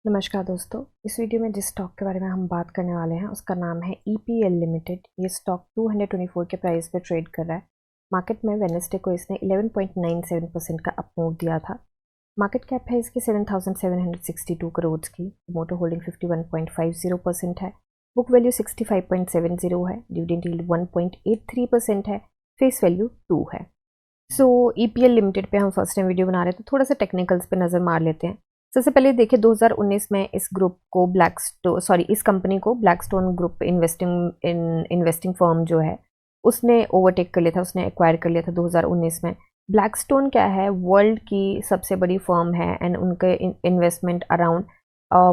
नमस्कार दोस्तों, इस वीडियो में जिस स्टॉक के बारे में हम बात करने वाले हैं उसका नाम है EPL लिमिटेड। ये स्टॉक 224 के प्राइस पे ट्रेड कर रहा है। मार्केट में वेडनेसडे को इसने 11.97% का अप मूव दिया था। मार्केट कैप है इसकी 7,762 करोड़ की। मोटो होल्डिंग 51.50% है। बुक वैल्यू 65.70 है। डिविडेंड यील्ड 1.83% है। फेस वैल्यू 2 है। सो EPL लिमिटेड पे हम फर्स्ट टाइम वीडियो बना रहे हैं तो थोड़ा सा टेक्निकल्स पे नज़र मार लेते हैं। सबसे पहले देखिए 2019 में इस ग्रुप को इस कंपनी को ब्लैकस्टोन ग्रुप इन्वेस्टिंग फर्म जो है उसने ओवरटेक कर लिया था, उसने एक्वायर कर लिया था 2019 में। ब्लैकस्टोन क्या है, वर्ल्ड की सबसे बड़ी फर्म है एंड उनके investment around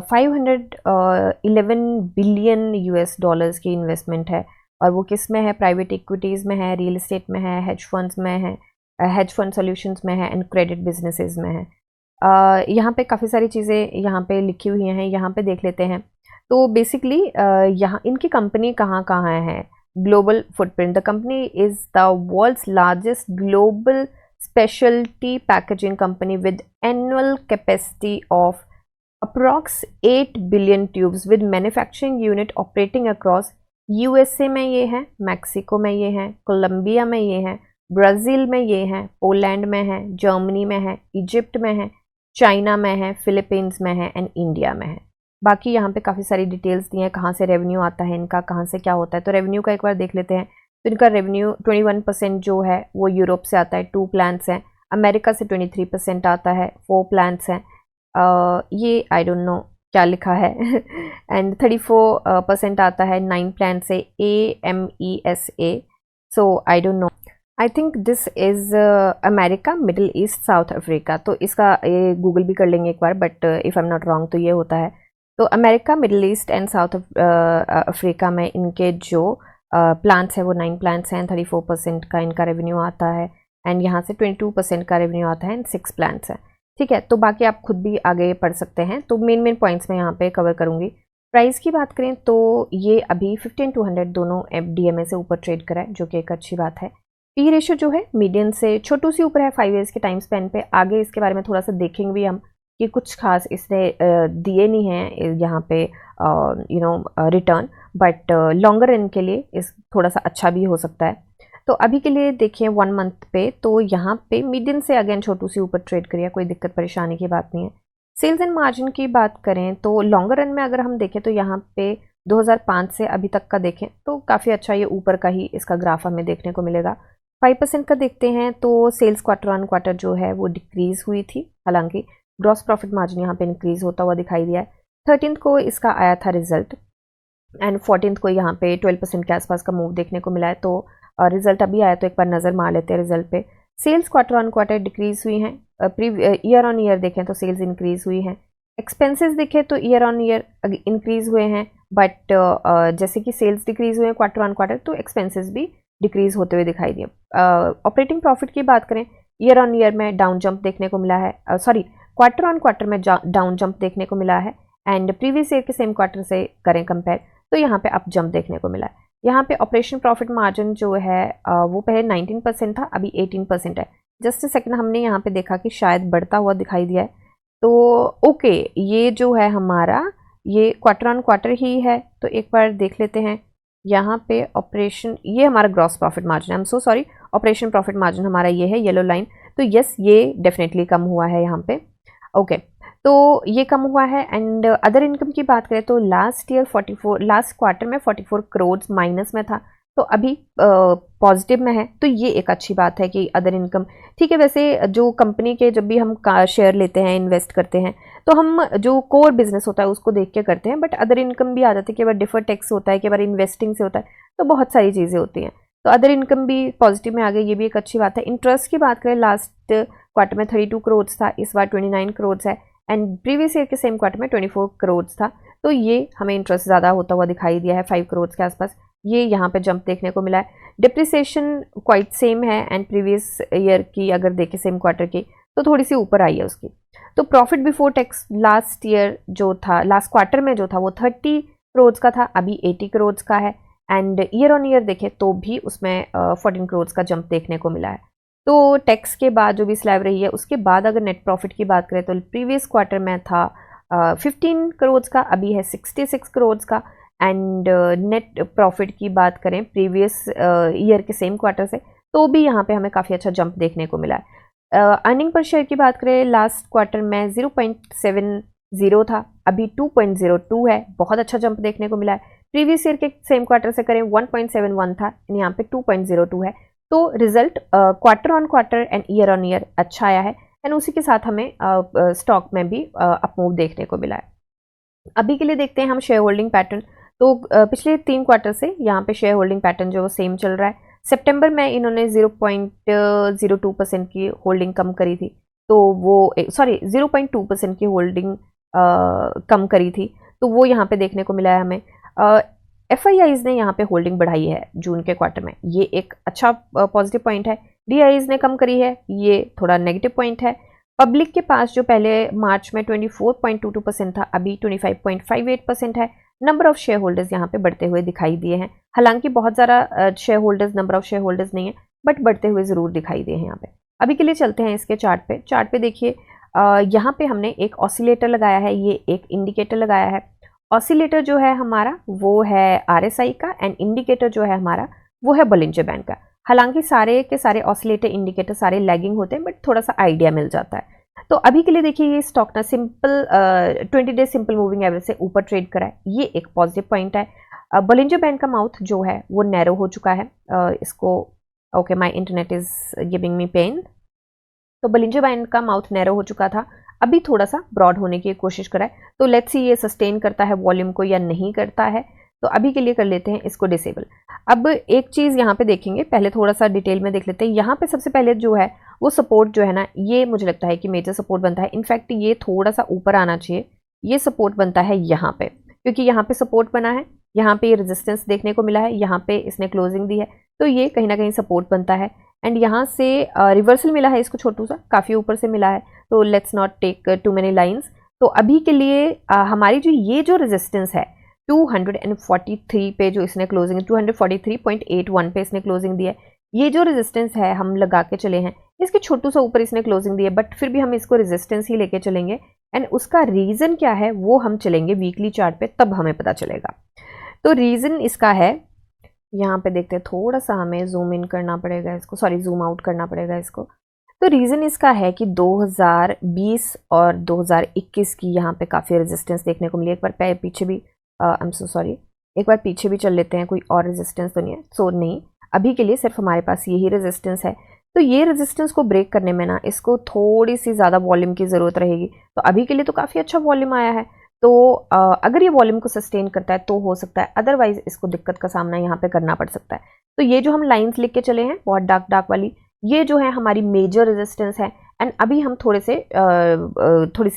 511 billion US dollars की इन्वेस्टमेंट है। और वो किस में है, प्राइवेट इक्विटीज़ में है, रियल एस्टेट में है, हेज फंड्स में है, हेज फंड सॉल्यूशंस में है एंड क्रेडिट बिजनेसेस में है। यहाँ पे काफ़ी सारी चीज़ें यहाँ पे लिखी हुई हैं, यहाँ पे देख लेते हैं। तो बेसिकली यहाँ इनकी कंपनी कहाँ कहाँ है। Global footprint, the company is the world's largest global speciality packaging company with annual capacity of approx 8 billion tubes with manufacturing unit operating across USA में ये है, मैक्सिको में ये है, कोलंबिया में ये है, ब्राज़ील में ये है, पोलैंड में है, जर्मनी में है, इजिप्ट में है, चाइना में है, फिलीपींस में है एंड इंडिया में है। बाकी यहाँ पे काफ़ी सारी डिटेल्स दी हैं, कहाँ से रेवेन्यू आता है इनका, कहाँ से क्या होता है। तो रेवेन्यू का एक बार देख लेते हैं। तो इनका रेवेन्यू 21% जो है वो यूरोप से आता है, 2 प्लांट्स हैं। अमेरिका से 23% आता है, 4 प्लांट्स हैं। ये आई डोंट नो क्या लिखा है एंड 34% आता है 9 प्लांट से, AMESA। So I don't know, I think this is America, Middle East, South Africa. तो इसका ये गूगल भी कर लेंगे एक बार, but if I am not wrong तो ये होता है। तो America, Middle East and South Africa में इनके जो प्लांट्स हैं वो 9 प्लांट्स हैं, 34% का इनका रेवेन्यू आता है एंड यहाँ से 22% का रेवेन्यू आता है एंड 6 प्लांट्स हैं। ठीक है, तो बाकी आप खुद भी आगे पढ़ सकते हैं। तो मेन पॉइंट्स मैं यहाँ पे कवर करूँगी। प्राइस की बात करें तो ये अभी 15-100 दोनों FDMA से ऊपर ट्रेड करा है, जो कि एक अच्छी बात है। पी रेशियो जो है मीडियन से छोटू सी ऊपर है 5 ईयर्स के टाइम स्पेन पे। आगे इसके बारे में थोड़ा सा देखेंगे भी हम कि कुछ खास इसने दिए नहीं हैं यहाँ पे रिटर्न, बट लॉन्गर रन के लिए इस थोड़ा सा अच्छा भी हो सकता है। तो अभी के लिए देखिए 1 मंथ पे तो यहाँ पे मीडियन से अगेन छोटू सी ऊपर ट्रेड करिए, कोई दिक्कत परेशानी की बात नहीं है। सेल्स एंड मार्जिन की बात करें तो लॉन्गर रन में अगर हम देखें तो यहाँ पे 2005 से अभी तक का देखें तो काफ़ी अच्छा ये ऊपर का ही इसका ग्राफ हमें देखने को मिलेगा। 5% का देखते हैं तो सेल्स क्वार्टर ऑन क्वार्टर जो है वो डिक्रीज हुई थी, हालांकि ग्रॉस प्रॉफिट मार्जिन यहाँ पे इंक्रीज होता हुआ दिखाई दिया है। 13th को इसका आया था रिजल्ट एंड 14th को यहाँ पे 12% के आसपास का मूव देखने को मिला है। तो रिजल्ट अभी आया तो एक बार नज़र मार लेते हैं रिजल्ट पे। Sales quarter on quarter decrease हुई हैं, ईयर ऑन ईयर देखें तो सेल्स इंक्रीज हुई हैं। एक्सपेंसेस देखें तो ईयर ऑन ईयर इंक्रीज हुए हैं, बट जैसे कि सेल्स डिक्रीज हुए हैं क्वार्टर ऑन क्वार्टर तो एक्सपेंसेस भी डिक्रीज होते हुए दिखाई दिए। ऑपरेटिंग प्रॉफिट की बात करें, ईयर ऑन ईयर में डाउन जंप देखने को मिला है, क्वार्टर ऑन क्वार्टर में डाउन जंप देखने को मिला है एंड प्रीवियस ईयर के सेम क्वार्टर से करें कंपेयर तो यहाँ पे अप जंप देखने को मिला है। यहाँ पे ऑपरेशन प्रॉफिट मार्जिन जो है वो पहले 19% था, अभी 18% है। जस्ट सेकंड हमने यहाँ पे देखा कि शायद बढ़ता हुआ दिखाई दिया है। तो ओके, ये जो है हमारा ये क्वार्टर ऑन क्वार्टर ही है। तो एक बार देख लेते हैं यहाँ पे ऑपरेशन, ये हमारा gross profit margin, I am so sorry, operation profit margin हमारा ये है येलो लाइन। तो यस, ये डेफिनेटली कम हुआ है यहाँ पे। ओके, तो ये कम हुआ है एंड अदर इनकम की बात करें तो लास्ट क्वार्टर में 44 करोड़ माइनस में था, तो अभी पॉजिटिव में है। तो ये एक अच्छी बात है कि अदर इनकम ठीक है। वैसे जो कंपनी के जब भी हम शेयर लेते हैं, इन्वेस्ट करते हैं, तो हम जो कोर बिजनेस होता है उसको देख के करते हैं, बट अदर इनकम भी आ जाती है। कई बार डिफर टैक्स होता है, कई बार इन्वेस्टिंग से होता है, तो बहुत सारी चीज़ें होती हैं। तो अदर इनकम भी पॉजिटिव में आ गई, ये भी एक अच्छी बात है। इंटरेस्ट की बात करें, लास्ट क्वार्टर में 32 करोड़ था, इस बार 29 करोड़ है एंड प्रीवियस ईयर के सेम क्वार्टर में 24 करोड़ था। तो ये हमें इंटरेस्ट ज़्यादा होता हुआ दिखाई दिया है, 5 करोड़ के आसपास ये यहाँ पे जंप देखने को मिला है। डिप्रिसिएशन क्वाइट सेम है एंड प्रीवियस ईयर की अगर देखें सेम क्वार्टर की तो थोड़ी सी ऊपर आई है उसकी। तो profit before tax last year जो था, लास्ट क्वार्टर में जो था वो 30 करोड़ का था, अभी 80 करोड़ का है एंड ईयर ऑन ईयर देखें तो भी उसमें 14 करोड़ का जंप देखने को मिला है। तो टैक्स के बाद जो भी स्लैब रही है उसके बाद अगर नेट प्रॉफिट की बात करें तो प्रीवियस क्वार्टर में था 15 करोड़ का, अभी है 66 करोड़ का। एंड नेट प्रॉफिट की बात करें प्रीवियस ईयर के सेम क्वार्टर से, तो भी यहाँ पे हमें काफ़ी अच्छा जंप देखने को मिला है। अर्निंग पर शेयर की बात करें, लास्ट क्वार्टर में 0.70 था, अभी 2.02 है, बहुत अच्छा जंप देखने को मिला है। प्रीवियस ईयर के सेम क्वार्टर से करें 1.71 था, यहाँ पे 2.02 है। तो result quarter on quarter and year on year अच्छा आया है, एंड उसी के साथ हमें स्टॉक में भी अपमूव देखने को मिला है। अभी के लिए देखते हैं हम शेयर होल्डिंग पैटर्न। तो पिछले 3 क्वार्टर से यहाँ पे शेयर होल्डिंग पैटर्न जो वो सेम चल रहा है। सितंबर में इन्होंने 0.02% की होल्डिंग कम करी थी, तो वो 0.2% की होल्डिंग कम करी थी, तो वो यहाँ पे देखने को मिला है हमें। FIIs ने यहाँ पे होल्डिंग बढ़ाई है जून के क्वार्टर में, ये एक अच्छा पॉजिटिव पॉइंट है। DIs ने कम करी है, ये थोड़ा नेगेटिव पॉइंट है। पब्लिक के पास जो पहले मार्च में 24.22% था, अभी 25.58% है। नंबर ऑफ शेयर होल्डर्स यहाँ पे बढ़ते हुए दिखाई दिए हैं, हालांकि बहुत ज़्यादा share holders, number of share holders नहीं है, बट बढ़ते हुए ज़रूर दिखाई दिए हैं यहाँ पे। अभी के लिए चलते हैं इसके चार्ट पे। चार्ट पे देखिए, यहाँ पे हमने एक ऑसिलेटर लगाया है, ये एक इंडिकेटर लगाया है। ऑसिलेटर जो है हमारा वो है RSI का, एंड इंडिकेटर जो है हमारा वो है बोलिंजर बैंड का। हालांकि सारे के सारे ऑसिलेटर इंडिकेटर सारे लैगिंग होते हैं, बट थोड़ा सा आइडिया मिल जाता है। तो अभी के लिए देखिए, ये स्टॉक ना simple 20 day simple moving average से ऊपर ट्रेड करा है, ये एक पॉजिटिव पॉइंट है। बोलिंजर बैंड का माउथ जो है वो नैरो हो चुका है। इसको okay, my internet is giving me pain. तो बोलिंजर बैंड का माउथ नैरो हो चुका था, अभी थोड़ा सा ब्रॉड होने की कोशिश करा है। तो लेट्स सी ये सस्टेन करता है वॉल्यूम को या नहीं करता है। तो अभी के लिए कर लेते हैं इसको डिसेबल। अब एक चीज़ यहाँ पे देखेंगे, पहले थोड़ा सा डिटेल में देख लेते हैं। यहाँ पे सबसे पहले जो है वो सपोर्ट जो है ना, ये मुझे लगता है कि मेजर सपोर्ट बनता है। इनफैक्ट ये थोड़ा सा ऊपर आना चाहिए, ये सपोर्ट बनता है यहाँ पे, क्योंकि यहाँ पे सपोर्ट बना है, यहाँ पे रेजिस्टेंस देखने को मिला है, यहाँ पे इसने क्लोजिंग दी है, तो ये कहीं ना कहीं सपोर्ट बनता है। एंड यहाँ से रिवर्सल मिला है इसको, छोटू सा काफ़ी ऊपर से मिला है, तो let's not take too many lines. तो अभी के लिए हमारी जो ये जो रेजिस्टेंस है 243 पे जो इसने क्लोजिंग, 243.81 पे इसने क्लोजिंग दी है, ये जो रेजिस्टेंस है हम लगा के चले हैं, इसके छोटू सा ऊपर इसने क्लोजिंग दी है, बट फिर भी हम इसको रेजिस्टेंस ही लेके चलेंगे। एंड उसका रीज़न क्या है वो हम चलेंगे वीकली चार्ट पे, तब हमें पता चलेगा। तो रीज़न इसका है, यहाँ पे देखते हैं, थोड़ा सा हमें जूम इन करना पड़ेगा इसको, सॉरी जूम आउट करना पड़ेगा इसको। तो रीज़न इसका है कि 2020 और 2021 की यहाँ पे काफ़ी रेजिस्टेंस देखने को मिली। एक बार पीछे भी आई एम सो सॉरी, एक बार पीछे भी चल लेते हैं, कोई और रेजिस्टेंस तो नहीं है। सो नहीं, अभी के लिए सिर्फ हमारे पास यही रेजिस्टेंस है। तो ये रेजिस्टेंस को ब्रेक करने में ना इसको थोड़ी सी ज़्यादा वॉल्यूम की ज़रूरत रहेगी। तो अभी के लिए तो काफ़ी अच्छा वॉल्यूम आया है, तो अगर ये वॉल्यूम को सस्टेन करता है तो हो सकता है, अदरवाइज इसको दिक्कत का सामना यहाँ पे करना पड़ सकता है। तो ये जो हम लाइंस लिख के चले हैं बहुत डार्क डार्क वाली, ये जो है हमारी मेजर रेजिस्टेंस है। एंड अभी हम थोड़ी सी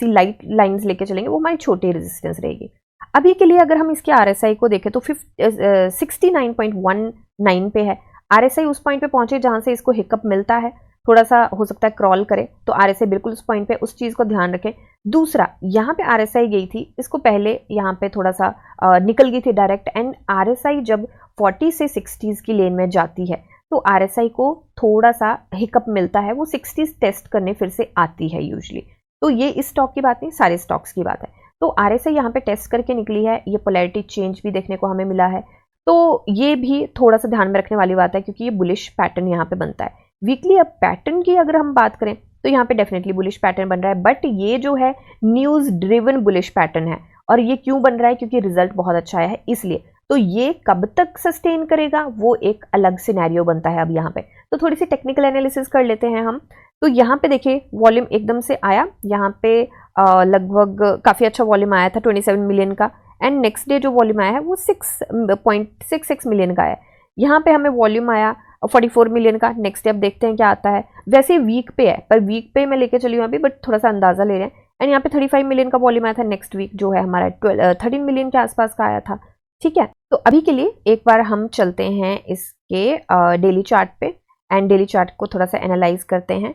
लाइट लाइंस लेके चलेंगे, वो हमारी छोटी रेजिस्टेंस रहेगी। अभी के लिए अगर हम इसके RSI को देखें तो 69.19 पे है। RSI उस पॉइंट पे पहुंचे जहां से इसको हिकअप मिलता है, थोड़ा सा हो सकता है क्रॉल करे, तो RSI बिल्कुल उस पॉइंट पे, उस चीज़ को ध्यान रखें। दूसरा, यहाँ पे RSI गई थी, इसको पहले यहाँ पे थोड़ा सा निकल गई थी डायरेक्ट। एंड RSI जब 40 से 60s की लेन में जाती है तो RSI को थोड़ा सा हिकअप मिलता है, वो 60s टेस्ट करने फिर से आती है यूजली। तो ये इस स्टॉक की बात नहीं, सारे स्टॉक्स की बात है। तो RSI यहाँ पे टेस्ट करके निकली है, ये पोलैरिटी चेंज भी देखने को हमें मिला है, तो ये भी थोड़ा सा ध्यान में रखने वाली बात है, क्योंकि ये बुलिश पैटर्न यहाँ पे बनता है वीकली। अब पैटर्न की अगर हम बात करें तो यहाँ पे डेफिनेटली बुलिश पैटर्न बन रहा है, बट ये जो है न्यूज़ ड्रिवन बुलिश पैटर्न है। और ये क्यों बन रहा है? क्योंकि रिजल्ट बहुत अच्छा आया है इसलिए। तो ये कब तक सस्टेन करेगा वो एक अलग सिनेरियो बनता है अब यहाँ पे। तो थोड़ी सी टेक्निकल एनालिसिस कर लेते हैं हम। तो यहाँ पे देखिए वॉल्यूम एकदम से आया, यहाँ पे लगभग काफ़ी अच्छा वॉल्यूम आया था 27 मिलियन का। एंड नेक्स्ट डे जो वॉल्यूम आया है वो 6.66 मिलियन का है। यहाँ पे हमें वॉल्यूम आया 44 मिलियन का। नेक्स्ट डे अब देखते हैं क्या आता है। वैसे वीक पे है, पर वीक पे मैं लेके चली हूँ अभी, बट थोड़ा सा अंदाजा ले रहे हैं। एंड यहाँ पे 35 मिलियन का वॉल्यूम आया था। नेक्स्ट वीक जो है हमारा 13 मिलियन के आसपास का आया था। ठीक है, तो अभी के लिए एक बार हम चलते हैं इसके डेली चार्ट पे एंड डेली चार्ट को थोड़ा सा एनालाइज करते हैं।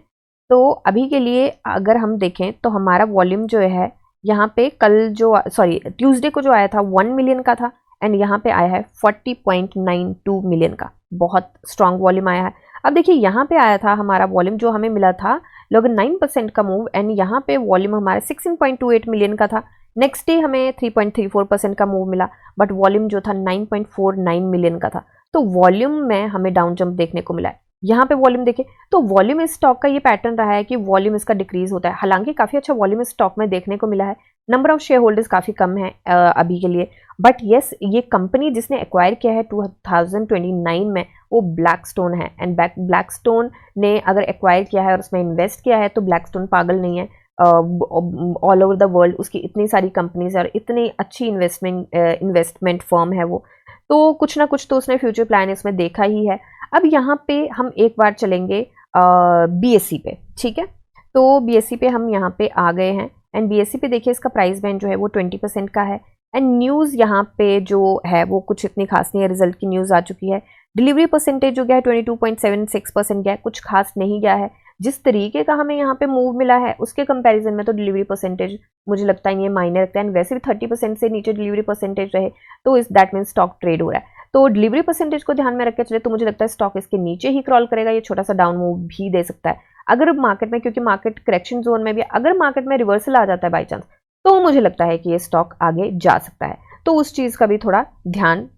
तो अभी के लिए अगर हम देखें तो हमारा वॉल्यूम जो है यहाँ पे कल जो ट्यूसडे को जो आया था 1 मिलियन का था, एंड यहाँ पे आया है 40.92 मिलियन का। बहुत स्ट्रॉन्ग वॉल्यूम आया है। अब देखिए यहाँ पे आया था हमारा वॉल्यूम जो हमें मिला था लगभग 9% का मूव, एंड यहाँ पे वॉल्यूम हमारा 16.28 मिलियन का था। नेक्स्ट डे हमें 3.34% का मूव मिला, बट वॉल्यूम जो था 9.49 मिलियन का था, तो वॉल्यूम में हमें डाउन जंप देखने को मिला है। यहाँ पे वॉल्यूम देखें तो वॉल्यूम इस स्टॉक का ये पैटर्न रहा है कि वॉल्यूम इसका डिक्रीज होता है। हालांकि काफ़ी अच्छा वॉल्यूम इस स्टॉक में देखने को मिला है, नंबर ऑफ शेयर होल्डर्स काफ़ी कम है अभी के लिए, बट येस ये कंपनी जिसने एक्वायर किया है 2029 में वो ब्लैकस्टोन है। एंड ब्लैकस्टोन ने अगर एक्वायर किया है और उसमें इन्वेस्ट किया है तो ब्लैकस्टोन पागल नहीं है। ऑल ओवर द वर्ल्ड उसकी इतनी सारी कंपनीज है और इतनी अच्छी इन्वेस्टमेंट फर्म है वो, तो कुछ ना कुछ तो उसने फ्यूचर प्लान इसमें देखा ही है। अब यहाँ पे हम एक बार चलेंगे BSE पे, ठीक है। तो BSE पे हम यहाँ पे आ गए हैं एंड BSE पे देखिए इसका प्राइस बैंड जो है वो 20% का है। एंड न्यूज़ यहाँ पे जो है वो कुछ इतनी खास नहीं है, रिजल्ट की न्यूज़ आ चुकी है। डिलीवरी परसेंटेज जो गया है 22.76% गया है, कुछ खास नहीं गया है। जिस तरीके का हमें यहाँ पे मूव मिला है उसके कंपैरिजन में तो डिलीवरी परसेंटेज मुझे लगता है ये मायने रखता है। वैसे भी 30% से नीचे डिलीवरी परसेंटेज रहे तो इस दैट मीन स्टॉक ट्रेड हो रहा है, तो डिलीवरी परसेंटेज को ध्यान में रख के चले तो मुझे लगता है स्टॉक इसके नीचे ही क्रॉल करेगा, ये छोटा सा डाउन मूव भी दे सकता है। अगर मार्केट में, क्योंकि मार्केट करेक्शन जोन में भी अगर मार्केट में रिवर्सल आ जाता है बाई चांस, तो मुझे लगता है कि ये स्टॉक आगे जा सकता है, तो उस चीज़ का भी थोड़ा ध्यान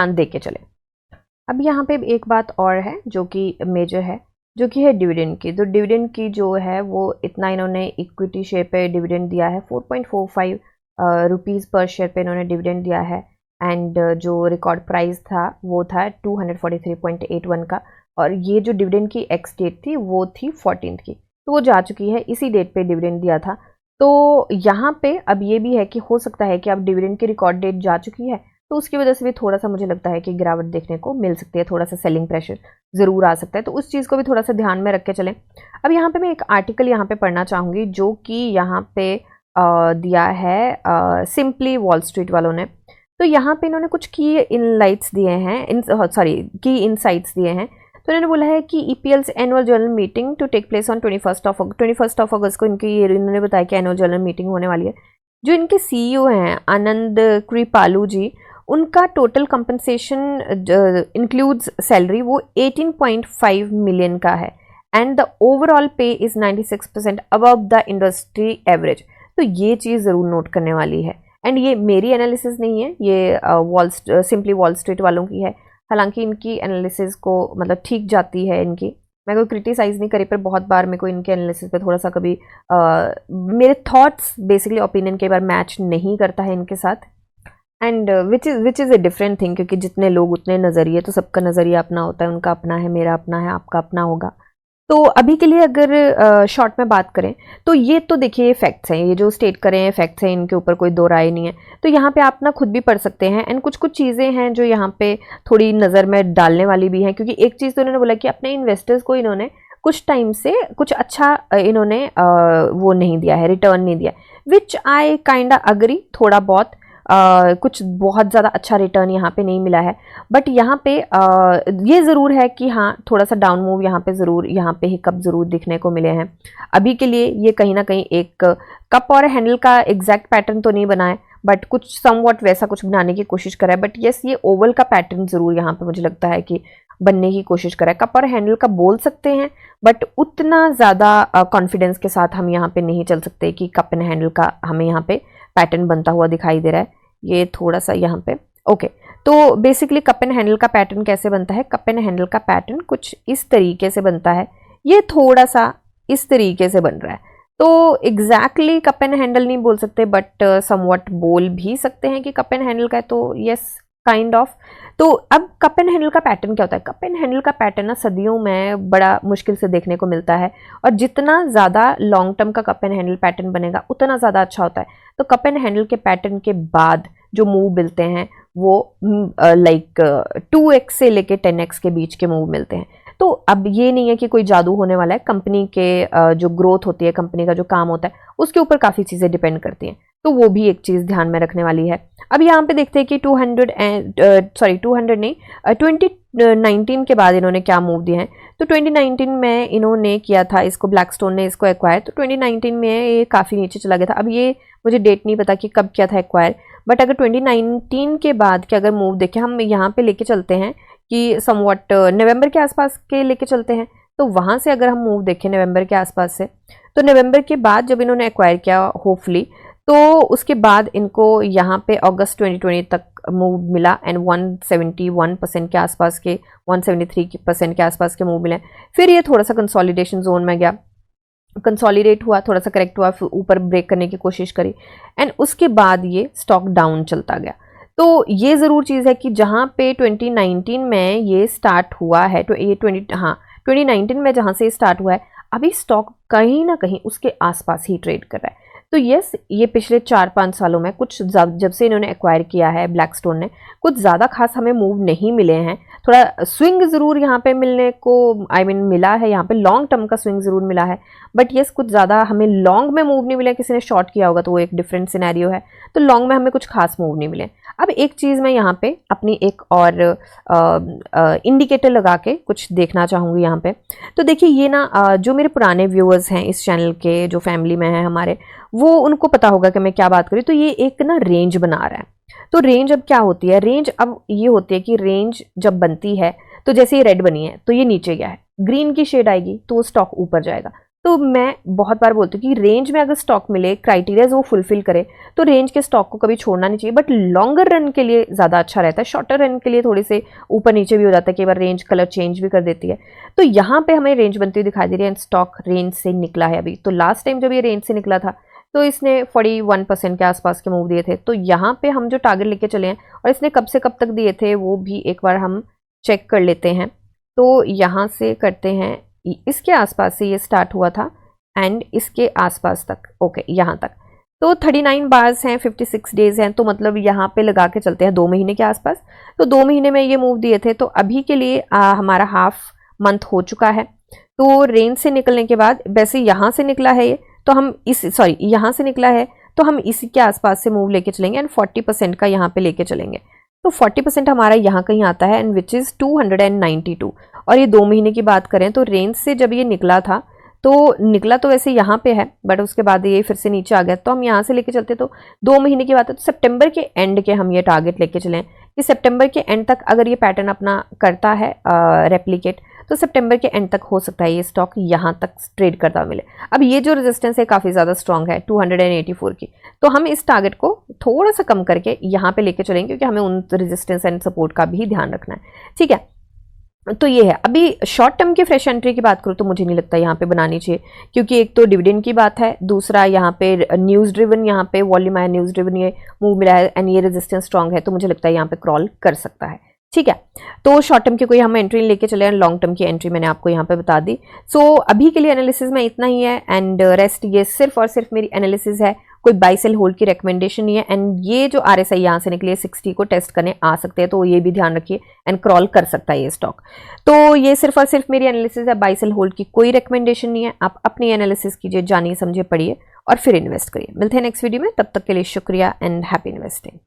दे के चले। अब यहाँ पे एक बात और है जो कि मेजर है, जो कि है डिविडेंड की। तो डिविडेंड की जो है वो इतना इन्होंने इक्विटी शेयर पे डिविडेंड दिया है, 4.45 रुपीज़ पर शेयर पे इन्होंने डिविडेंड दिया है। एंड जो रिकॉर्ड प्राइस था वो था 243.81 का, और ये जो डिविडेंड की एक्स डेट थी वो थी 14 की, तो वो जा चुकी है, इसी डेट पे डिविडेंड दिया था। तो यहाँ पे अब ये भी है कि हो सकता है कि अब डिविडेंड की रिकॉर्ड डेट जा चुकी है, तो उसकी वजह से भी थोड़ा सा मुझे लगता है कि गिरावट देखने को मिल सकती है, थोड़ा सा सेलिंग प्रेशर ज़रूर आ सकता है, तो उस चीज़ को भी थोड़ा सा ध्यान में रख के चलें। अब यहाँ पे मैं एक आर्टिकल यहाँ पे पढ़ना चाहूँगी जो कि यहाँ पे दिया है सिंपली वॉल स्ट्रीट वालों ने। तो यहाँ पे इन्होंने कुछ की इनलाइट्स दिए हैं, की इनसाइट्स दिए हैं। तो इन्होंने बोला है कि EPL's annual general meeting to take place on 21 August को इन्होंने बताया कि एनुअल जनरल मीटिंग होने वाली है। जो इनके CEO हैं आनंद कृपालू जी, उनका टोटल कंपनसेशन इंक्लूड्स सैलरी वो 18.5 मिलियन का है एंड द ओवरऑल पे is 96% above the industry average. तो ये चीज़ ज़रूर नोट करने वाली है। एंड ये मेरी एनालिसिस नहीं है, ये सिंपली वॉल स्ट्रीट वालों की है। हालांकि इनकी एनालिसिस को मतलब ठीक जाती है इनकी, मैं कोई क्रिटिसाइज़ नहीं करी, पर बहुत बार मेरे को इनके एनालिसिस पे थोड़ा सा कभी मेरे थॉट्स बेसिकली ओपिनियन कई बार मैच नहीं करता है इनके साथ। And which is a different thing, क्योंकि जितने लोग उतने नज़रिए, तो सबका नज़रिया अपना होता है, उनका अपना है, मेरा अपना है, आपका अपना होगा। तो अभी के लिए अगर शॉर्ट में बात करें तो ये तो देखिए फैक्ट्स हैं, ये जो स्टेट करें हैं फैक्ट्स हैं, इनके ऊपर कोई दो राय नहीं है। तो यहाँ पे आप ना खुद भी पढ़ सकते हैं। एंड कुछ कुछ चीज़ें हैं जो यहाँ पे थोड़ी नज़र में डालने वाली भी हैं, क्योंकि एक चीज़ तो इन्होंने बोला कि अपने इन्वेस्टर्स को इन्होंने कुछ टाइम से कुछ अच्छा इन्होंने वो नहीं दिया है, रिटर्न नहीं दिया, विच आई काइंड अग्री। थोड़ा बहुत कुछ बहुत ज़्यादा अच्छा रिटर्न यहाँ पे नहीं मिला है, बट यहाँ पे ये ज़रूर है कि हाँ थोड़ा सा डाउन मूव यहाँ पे ज़रूर, यहाँ पे हिकअप ज़रूर दिखने को मिले हैं। अभी के लिए ये कहीं ना कहीं एक कप और हैंडल का एग्जैक्ट पैटर्न तो नहीं बना है, बट कुछ समवॉट वैसा कुछ बनाने की कोशिश करा है। बट यस, ये ओवल का पैटर्न ज़रूर यहाँ पे मुझे लगता है कि बनने की कोशिश करा है। कप और हैंडल का बोल सकते हैं, बट उतना ज़्यादा कॉन्फिडेंस के साथ हम यहाँ पे नहीं चल सकते कि कप एंड हैंडल का हमें यहाँ पे पैटर्न बनता हुआ दिखाई दे रहा है। ये थोड़ा सा यहाँ पे ओके। तो बेसिकली कप एंड हैंडल का पैटर्न कैसे बनता है? कप एंड हैंडल का पैटर्न कुछ इस तरीके से बनता है, ये थोड़ा सा इस तरीके से बन रहा है। तो एग्जैक्टली कप एंड हैंडल नहीं बोल सकते, बट समवट बोल भी सकते हैं कि कप एंड हैंडल का है, तो यस काइंड ऑफ। तो अब कप एंड हैंडल का पैटर्न क्या होता है? कप एंड हैंडल का पैटर्न ना सदियों में बड़ा मुश्किल से देखने को मिलता है, और जितना ज़्यादा लॉन्ग टर्म का कप एंड हैंडल पैटर्न बनेगा उतना ज़्यादा अच्छा होता है। तो कप एंड हैंडल के पैटर्न के बाद जो मूव मिलते हैं वो लाइक 2x से लेके 10x के बीच के मूव मिलते हैं। तो अब ये नहीं है कि कोई जादू होने वाला है, कंपनी के जो ग्रोथ होती है, कंपनी का जो काम होता है, उसके ऊपर काफ़ी चीज़ें डिपेंड करती हैं, तो वो भी एक चीज़ ध्यान में रखने वाली है। अब यहाँ पे देखते हैं कि 2019 के बाद इन्होंने क्या मूव दिए हैं। तो 2019 में इन्होंने किया था इसको, ब्लैकस्टोन ने इसको एक्वायर, तो 2019 में ये काफ़ी नीचे चला गया था। अब ये मुझे डेट नहीं पता कि कब किया था एक्वायर, बट अगर 2019 के बाद के अगर मूव देखें, हम यहाँ पे लेके चलते हैं कि समवट नवंबर के आसपास के लेके चलते हैं, तो वहाँ से अगर हम मूव देखें नवंबर के आसपास से, तो नवंबर के बाद जब इन्होंने एक्वायर किया होपफुली, तो उसके बाद इनको यहाँ पे अगस्त 2020 तक मूव मिला एंड 171% के आसपास के 173% के आसपास के मूव मिले। फिर ये थोड़ा सा कंसोलिडेशन जोन में गया, कंसोलिडेट हुआ, थोड़ा सा करेक्ट हुआ, फिर ऊपर ब्रेक करने की कोशिश करी एंड उसके बाद ये स्टॉक डाउन चलता गया। तो ये ज़रूर चीज़ है कि जहाँ पे 2019 में ये स्टार्ट हुआ है, तो ये 2019 में जहाँ से स्टार्ट हुआ है, अभी स्टॉक कहीं ना कहीं उसके आसपास ही ट्रेड कर रहा है। तो यस, ये पिछले 4-5 सालों में कुछ जब से इन्होंने एक्वायर किया है ब्लैकस्टोन ने, कुछ ज़्यादा खास हमें मूव नहीं मिले हैं। थोड़ा स्विंग ज़रूर यहाँ पे मिलने को मिला है, यहाँ पे लॉन्ग टर्म का स्विंग ज़रूर मिला है, बट यस कुछ ज़्यादा हमें लॉन्ग में मूव नहीं मिले। किसी ने शॉर्ट किया होगा तो वो एक डिफरेंट सिनेरियो है, तो लॉन्ग में हमें कुछ खास मूव नहीं मिले। अब एक चीज़ मैं यहाँ पे अपनी एक और इंडिकेटर लगा के कुछ देखना चाहूँगी यहाँ पे। तो देखिए ये ना जो मेरे पुराने व्यूअर्स हैं इस चैनल के, जो फैमिली में हैं हमारे, वो उनको पता होगा कि मैं क्या बात करूँ। तो ये एक ना रेंज बना रहा है। तो रेंज अब क्या होती है, रेंज अब ये होती है कि रेंज जब बनती है तो जैसे ये रेड बनी है तो ये नीचे गया है, ग्रीन की शेड आएगी तो वो स्टॉक ऊपर जाएगा। तो मैं बहुत बार बोलती हूँ कि रेंज में अगर स्टॉक मिले, क्राइटेरियाज वो फुलफिल करे, तो रेंज के स्टॉक को कभी छोड़ना नहीं चाहिए। बट लॉन्गर रन के लिए ज़्यादा अच्छा रहता है, शॉर्टर रन के लिए थोड़ी से ऊपर नीचे भी हो जाता है, कई बार रेंज कलर चेंज भी कर देती है। तो यहाँ पे हमें रेंज बनती हुई दिखाई दे रही है, स्टॉक रेंज से निकला है अभी। तो लास्ट टाइम जब ये रेंज से निकला था तो इसने 41% के आसपास के मूव दिए थे। तो यहाँ पे हम जो टारगेट लेके चले हैं और इसने कब से कब तक दिए थे वो भी एक बार हम चेक कर लेते हैं। तो यहाँ से करते हैं, इसके आसपास से ये स्टार्ट हुआ था एंड इसके आसपास तक, ओके यहाँ तक। तो 39 बार्स हैं, 56 डेज हैं, तो मतलब यहाँ पे लगा के चलते हैं 2 महीने के आसपास। तो 2 महीने में ये मूव दिए थे। तो अभी के लिए हमारा हाफ मंथ हो चुका है। तो रेंज से निकलने के बाद, वैसे यहाँ से निकला है ये, तो हम यहाँ से निकला है तो हम इसी के आसपास से मूव लेके चलेंगे एंड 40% का यहाँ पे लेके चलेंगे। तो 40% हमारा यहाँ कहीं आता है एंड विच इज़ 292। और ये 2 महीने की बात करें तो रेंज से जब ये निकला था तो निकला तो वैसे यहाँ पे है, बट उसके बाद ये फिर से नीचे आ गया। तो हम यहाँ से लेके चलते तो 2 महीने की बात है। तो सितंबर के एंड के हम ये टारगेट लेके चलें कि सितंबर के एंड तक अगर ये पैटर्न अपना करता है रेप्लिकेट, तो सितंबर के एंड तक हो सकता है ये स्टॉक यहाँ तक ट्रेड करता मिले। अब ये जो रेजिस्टेंस है काफ़ी ज़्यादा स्ट्रॉन्ग है 284 की, तो हम इस टारगेट को थोड़ा सा कम करके यहाँ पे लेके चलेंगे, क्योंकि हमें उन रेजिस्टेंस एंड सपोर्ट का भी ध्यान रखना है। ठीक है, तो ये है। अभी शॉर्ट टर्म की फ्रेश एंट्री की बात करूँ तो मुझे नहीं लगता यहाँ पे बनानी चाहिए, क्योंकि एक तो डिविडेंड की बात है, दूसरा यहाँ पे न्यूज़ ड्रिवन, यहाँ पे वॉल्यूम है, न्यूज़ ड्रिवन ये मूव मिला है एंड ये रेजिस्टेंस स्ट्रॉन्ग है, तो मुझे लगता है यहाँ पे क्रॉल कर सकता है। ठीक है, तो शॉर्ट टर्म की कोई हम एंट्री लेके चले हैं, लॉन्ग टर्म की एंट्री मैंने आपको यहाँ पे बता दी। सो अभी के लिए एनालिसिस में इतना ही है एंड रेस्ट ये सिर्फ और सिर्फ मेरी एनालिसिस है, कोई बाई सेल होल्ड की रिकमेंडेशन नहीं है। एंड ये जो RSI यहाँ से निकले 60 को टेस्ट करने आ सकते हैं, तो ये भी ध्यान रखिए एंड क्रॉल कर सकता है ये स्टॉक। तो ये सिर्फ और सिर्फ मेरी एनालिसिस है, बाई सेल होल्ड की कोई रिकमेंडेशन नहीं है। आप अपनी एनालिसिस कीजिए, जानिए समझिए, पढ़िए और फिर इन्वेस्ट करिए। मिलते हैं नेक्स्ट वीडियो में, तब तक के लिए शुक्रिया एंड हैप्पी इन्वेस्टिंग।